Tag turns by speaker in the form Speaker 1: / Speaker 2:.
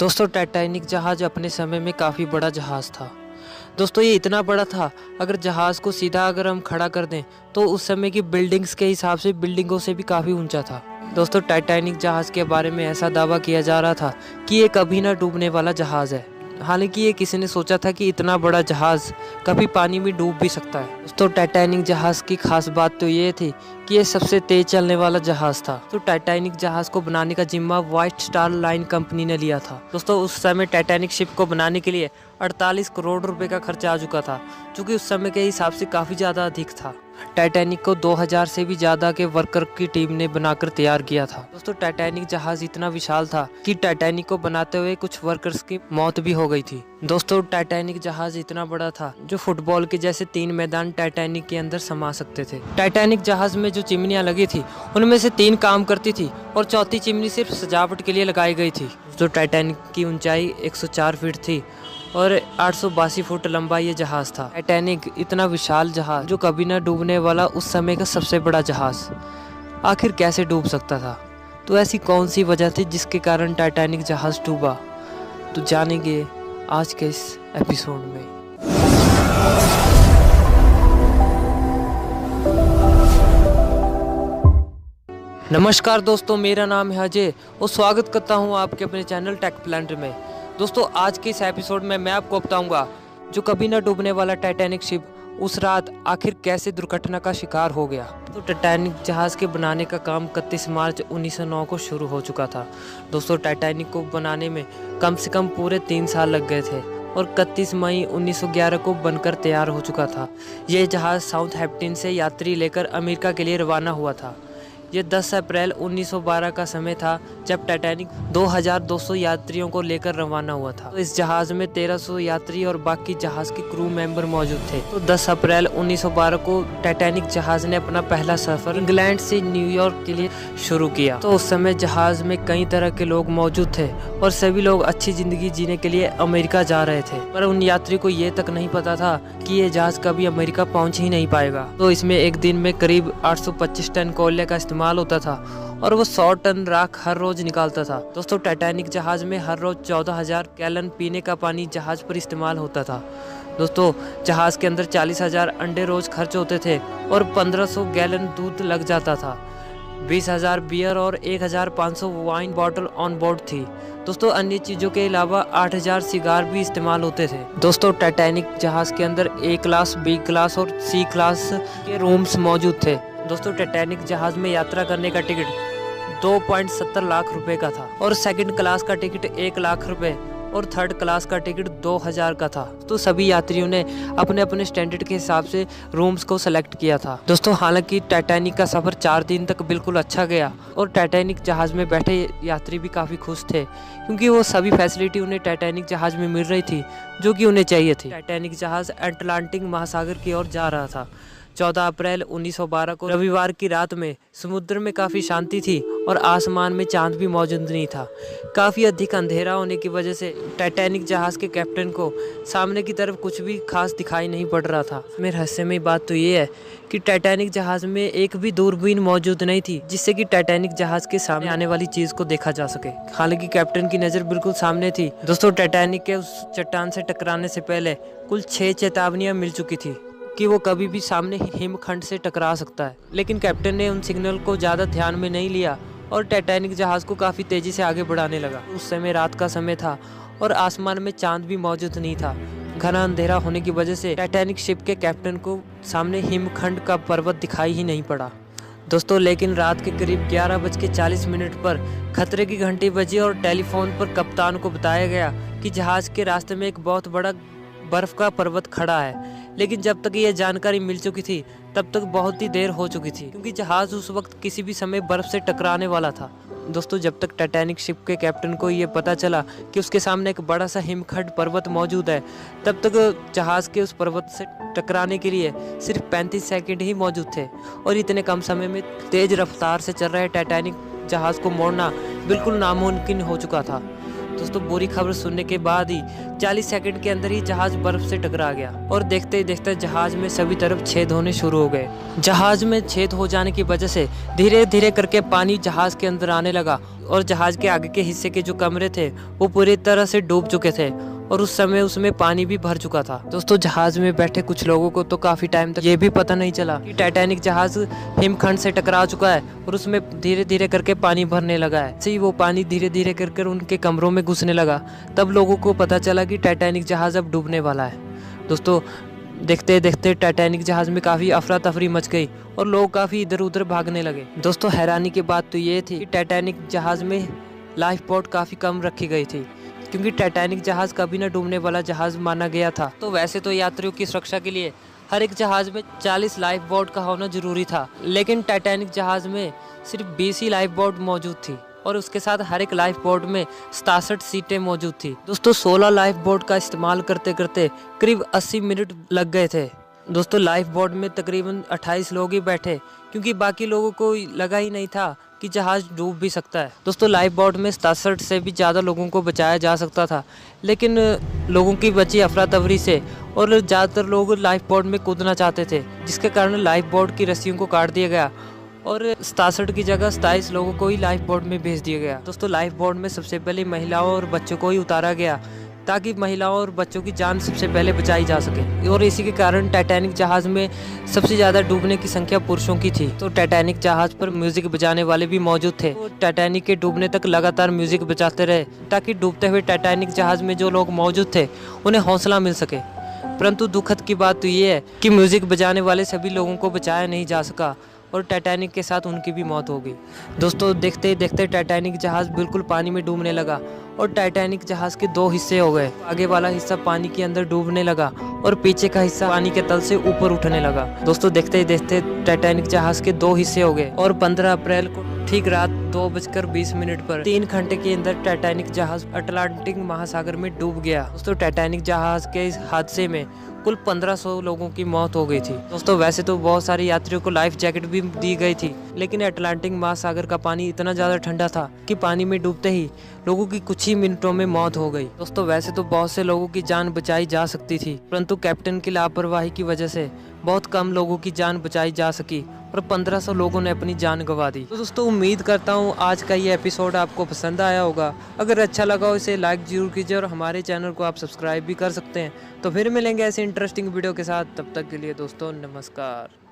Speaker 1: दोस्तों टाइटैनिक जहाज़ अपने समय में काफ़ी बड़ा जहाज़ था। दोस्तों ये इतना बड़ा था, अगर जहाज़ को सीधा अगर हम खड़ा कर दें तो उस समय की बिल्डिंग्स के हिसाब से बिल्डिंगों से भी काफ़ी ऊंचा था। दोस्तों टाइटैनिक जहाज़ के बारे में ऐसा दावा किया जा रहा था कि ये कभी ना डूबने वाला जहाज़ है। हालांकि ये किसी ने सोचा था कि इतना बड़ा जहाज़ कभी पानी में डूब भी सकता है। दोस्तों टाइटैनिक जहाज़ की खास बात तो ये थी कि ये सबसे तेज चलने वाला जहाज़ था। तो टाइटैनिक जहाज़ को बनाने का जिम्मा व्हाइट स्टार लाइन कंपनी ने लिया था। दोस्तों उस समय टाइटैनिक शिप को बनाने के लिए 48 करोड़ रुपए का खर्चा आ चुका था, जो कि उस समय के हिसाब से काफ़ी ज़्यादा अधिक था। टाइटैनिक को 2000 से भी ज़्यादा के वर्कर की टीम ने बनाकर तैयार किया था। दोस्तों टाइटैनिक जहाज़ इतना विशाल था कि टाइटैनिक को बनाते हुए कुछ वर्कर्स की मौत भी हो गई थी। दोस्तों टाइटैनिक जहाज़ इतना बड़ा था जो फुटबॉल के जैसे 3 मैदान टाइटैनिक के अंदर समा सकते थे। टाइटैनिक जहाज़ में जो चिमनियाँ लगी थी उनमें से 3 काम करती थी और चौथी चिमनी सिर्फ सजावट के लिए लगाई गई थी। जो टाइटैनिक की ऊंचाई 104 फीट थी और 882 फुट लंबा ये जहाज़ था। टाइटैनिक इतना विशाल जहाज़ जो कभी ना डूबने वाला उस समय का सबसे बड़ा जहाज़ आखिर कैसे डूब सकता था? तो ऐसी कौन सी वजह थी जिसके कारण टाइटैनिक जहाज़ डूबा? तो जानेंगे आज के इस एपिसोड में। नमस्कार दोस्तों, मेरा नाम है अजय और स्वागत करता हूं आपके अपने चैनल टेक प्लैनेट में। दोस्तों आज के इस एपिसोड में मैं आपको बताऊंगा जो कभी ना डूबने वाला टाइटैनिक शिप उस रात आखिर कैसे दुर्घटना का शिकार हो गया। तो टाइटैनिक जहाज़ के बनाने का काम 31 मार्च 1909 को शुरू हो चुका था। दोस्तों टाइटैनिक को बनाने में कम से कम पूरे 3 साल लग गए थे और 31 मई 1911 को बनकर तैयार हो चुका था। यह जहाज़ साउथहैम्पटन से यात्री लेकर अमेरिका के लिए रवाना हुआ था। ये 10 अप्रैल 1912 का समय था जब टाइटैनिक 2200 यात्रियों को लेकर रवाना हुआ था। तो इस जहाज़ में 1300 यात्री और बाकी जहाज़ के क्रू मेंबर मौजूद थे। तो 10 अप्रैल 1912 को टाइटैनिक जहाज़ ने अपना पहला सफ़र इंग्लैंड से न्यूयॉर्क के लिए शुरू किया। तो उस समय जहाज़ में कई तरह के लोग मौजूद थे और सभी लोग अच्छी ज़िंदगी जीने के लिए अमेरिका जा रहे थे, पर उन यात्री को ये तक नहीं पता था कि ये जहाज़ कभी अमेरिका पहुँच ही नहीं पाएगा। तो इसमें एक दिन में करीब 825 टन कोयले का इस्तेमाल होता था और वो 100 टन राख हर रोज निकालता था। दोस्तों टाइटैनिक जहाज में हर रोज 14,000 गैलन पीने का पानी जहाज पर इस्तेमाल होता था। दोस्तों जहाज के अंदर 40,000 अंडे रोज खर्च होते थे और 1500 गैलन दूध लग जाता था। 20,000 बियर और 1,500 वाइन बॉटल ऑन बोर्ड थी। दोस्तों अन्य चीज़ों के अलावा 8,000 सिगार भी इस्तेमाल होते थे। दोस्तों टाइटैनिक जहाज के अंदर ए क्लास, बी क्लास और सी क्लास के रूम्स मौजूद थे। दोस्तों टाइटैनिक जहाज में यात्रा करने का टिकट 2.70 लाख रुपए का था और सेकंड क्लास का टिकट 1 लाख रुपए और थर्ड क्लास का टिकट 2,000 का था। तो सभी यात्रियों ने अपने अपने स्टैंडर्ड के हिसाब से रूम्स को सेलेक्ट किया था। दोस्तों हालांकि टाइटैनिक का सफ़र 4 दिन तक बिल्कुल अच्छा गया और टाइटैनिक जहाज़ में बैठे यात्री भी काफ़ी खुश थे, क्योंकि वो सभी फैसिलिटी उन्हें टाइटैनिक जहाज़ में मिल रही थी जो कि उन्हें चाहिए थी। टाइटैनिक जहाज़ अटलांटिक महासागर की ओर जा रहा था। 14 अप्रैल 1912 को रविवार की रात में समुद्र में काफ़ी शांति थी और आसमान में चांद भी मौजूद नहीं था। काफ़ी अधिक अंधेरा होने की वजह से टाइटैनिक जहाज़ के कैप्टन को सामने की तरफ कुछ भी खास दिखाई नहीं पड़ रहा था। इसमें रहस्यमय बात तो ये है कि टाइटैनिक जहाज़ में एक भी दूरबीन मौजूद नहीं थी जिससे कि टाइटैनिक जहाज़ के सामने आने वाली चीज़ को देखा जा सके। हालांकि कैप्टन की नज़र बिल्कुल सामने थी। दोस्तों टाइटैनिक के उस चट्टान से टकराने से पहले कुल 6 चेतावनियाँ मिल चुकी थी कि वो कभी भी सामने हिमखंड से टकरा सकता है, लेकिन कैप्टन ने उन सिग्नल को ज़्यादा ध्यान में नहीं लिया और टाइटैनिक जहाज़ को काफ़ी तेज़ी से आगे बढ़ाने लगा। उस समय रात का समय था और आसमान में चांद भी मौजूद नहीं था। घना अंधेरा होने की वजह से टाइटैनिक शिप के कैप्टन को सामने हिमखंड का पर्वत दिखाई ही नहीं पड़ा। दोस्तों लेकिन रात के करीब 11:40 पर खतरे की घंटी बजी और टेलीफोन पर कप्तान को बताया गया कि जहाज़ के रास्ते में एक बहुत बड़ा बर्फ का पर्वत खड़ा है। लेकिन जब तक ये जानकारी मिल चुकी थी तब तक बहुत ही देर हो चुकी थी, क्योंकि जहाज़ उस वक्त किसी भी समय बर्फ से टकराने वाला था। दोस्तों जब तक टाइटैनिक शिप के कैप्टन को ये पता चला कि उसके सामने एक बड़ा सा हिमखंड पर्वत मौजूद है, तब तक जहाज़ के उस पर्वत से टकराने के लिए सिर्फ 35 सेकंड ही मौजूद थे और इतने कम समय में तेज़ रफ्तार से चल रहे टाइटैनिक जहाज़ को मोड़ना बिल्कुल नामुमकिन हो चुका था। दोस्तों बुरी खबर सुनने के बाद ही 40 सेकंड के अंदर ही जहाज बर्फ से टकरा गया और देखते ही देखते जहाज में सभी तरफ छेद होने शुरू हो गए। जहाज में छेद हो जाने की वजह से धीरे धीरे करके पानी जहाज के अंदर आने लगा और जहाज के आगे के हिस्से के जो कमरे थे वो पूरी तरह से डूब चुके थे और उस समय उसमें पानी भी भर चुका था। दोस्तों जहाज में बैठे कुछ लोगों को तो काफी टाइम तक ये भी पता नहीं चला कि टाइटैनिक जहाज हिमखंड से टकरा चुका है और उसमें धीरे धीरे करके पानी भरने लगा है। ऐसे ही वो पानी धीरे धीरे कर उनके कमरों में घुसने लगा, तब लोगों को पता चला कि टाइटैनिक जहाज अब डूबने वाला है। दोस्तों देखते देखते टाइटैनिक जहाज में काफ़ी अफरा तफरी मच गई और लोग काफ़ी इधर उधर भागने लगे। दोस्तों हैरानी की बात तो ये थी कि टाइटैनिक जहाज में लाइफ बोट काफ़ी कम रखी गई थी, क्योंकि टाइटैनिक जहाज कभी न डूबने वाला जहाज माना गया था। तो वैसे तो यात्रियों की सुरक्षा के लिए हर एक जहाज में 40 लाइफ बोट का होना जरूरी था, लेकिन टाइटैनिक जहाज में सिर्फ 20 ही लाइफ बोट मौजूद थी और उसके साथ हर एक लाइफ बोट में 67 सीटें मौजूद थी। दोस्तों 16 लाइफ बोट का इस्तेमाल करते करते करीब 80 मिनट लग गए थे। दोस्तों लाइफ बोट में तकरीबन 28 लोग ही बैठे, क्योंकि बाकी लोगों को लगा ही नहीं था कि जहाज डूब भी सकता है। दोस्तों लाइफ बोट में 67 से भी ज़्यादा लोगों को बचाया जा सकता था, लेकिन लोगों की बची अफरा तफरी से और ज़्यादातर लोग लाइफ बोट में कूदना चाहते थे, जिसके कारण लाइफ बोट की रस्सियों को काट दिया गया और 67 की जगह 27 लोगों को ही लाइफ बोट में भेज दिया गया। दोस्तों लाइफ बोट में सबसे पहले महिलाओं और बच्चों को ही उतारा गया, ताकि महिलाओं और बच्चों की जान सबसे पहले बचाई जा सके, और इसी के कारण टाइटैनिक जहाज में सबसे ज़्यादा डूबने की संख्या पुरुषों की थी। तो टाइटैनिक जहाज पर म्यूजिक बजाने वाले भी मौजूद थे। तो टाइटैनिक के डूबने तक लगातार म्यूजिक बजाते रहे, ताकि डूबते हुए टाइटैनिक जहाज में जो लोग मौजूद थे उन्हें हौसला मिल सके। परंतु दुखद की बात तो ये है कि म्यूजिक बजाने वाले सभी लोगों को बचाया नहीं जा सका और टाइटैनिक के साथ उनकी भी मौत हो गई। दोस्तों देखते देखते टाइटैनिक जहाज बिल्कुल पानी में डूबने लगा और टाइटैनिक जहाज के 2 हिस्से हो गए। आगे वाला हिस्सा पानी के अंदर डूबने लगा और पीछे का हिस्सा पानी के तल से ऊपर उठने लगा। दोस्तों देखते देखते टाइटैनिक जहाज के 2 हिस्से हो गए और 15 अप्रैल को ठीक रात 2:20 पर 3 घंटे के अंदर टाइटैनिक जहाज अटलांटिक महासागर में डूब गया। दोस्तों टाइटैनिक जहाज के इस हादसे में कुल 1500 लोगों की मौत हो गई थी। दोस्तों वैसे तो बहुत सारे यात्रियों को लाइफ जैकेट भी दी गई थी, लेकिन अटलांटिक महासागर का पानी इतना ज़्यादा ठंडा था कि पानी में डूबते ही लोगों की कुछ ही मिनटों में मौत हो गई। दोस्तों वैसे तो बहुत से लोगों की जान बचाई जा सकती थी, परंतु कैप्टन की लापरवाही की वजह से बहुत कम लोगों की जान बचाई जा सकी और 1500 लोगों ने अपनी जान गंवा दी। तो दोस्तों उम्मीद करता हूँ आज का ये एपिसोड आपको पसंद आया होगा। अगर अच्छा लगा हो इसे लाइक जरूर कीजिए और हमारे चैनल को आप सब्सक्राइब भी कर सकते हैं। तो फिर मिलेंगे ऐसे इंटरेस्टिंग वीडियो के साथ, तब तक के लिए दोस्तों नमस्कार।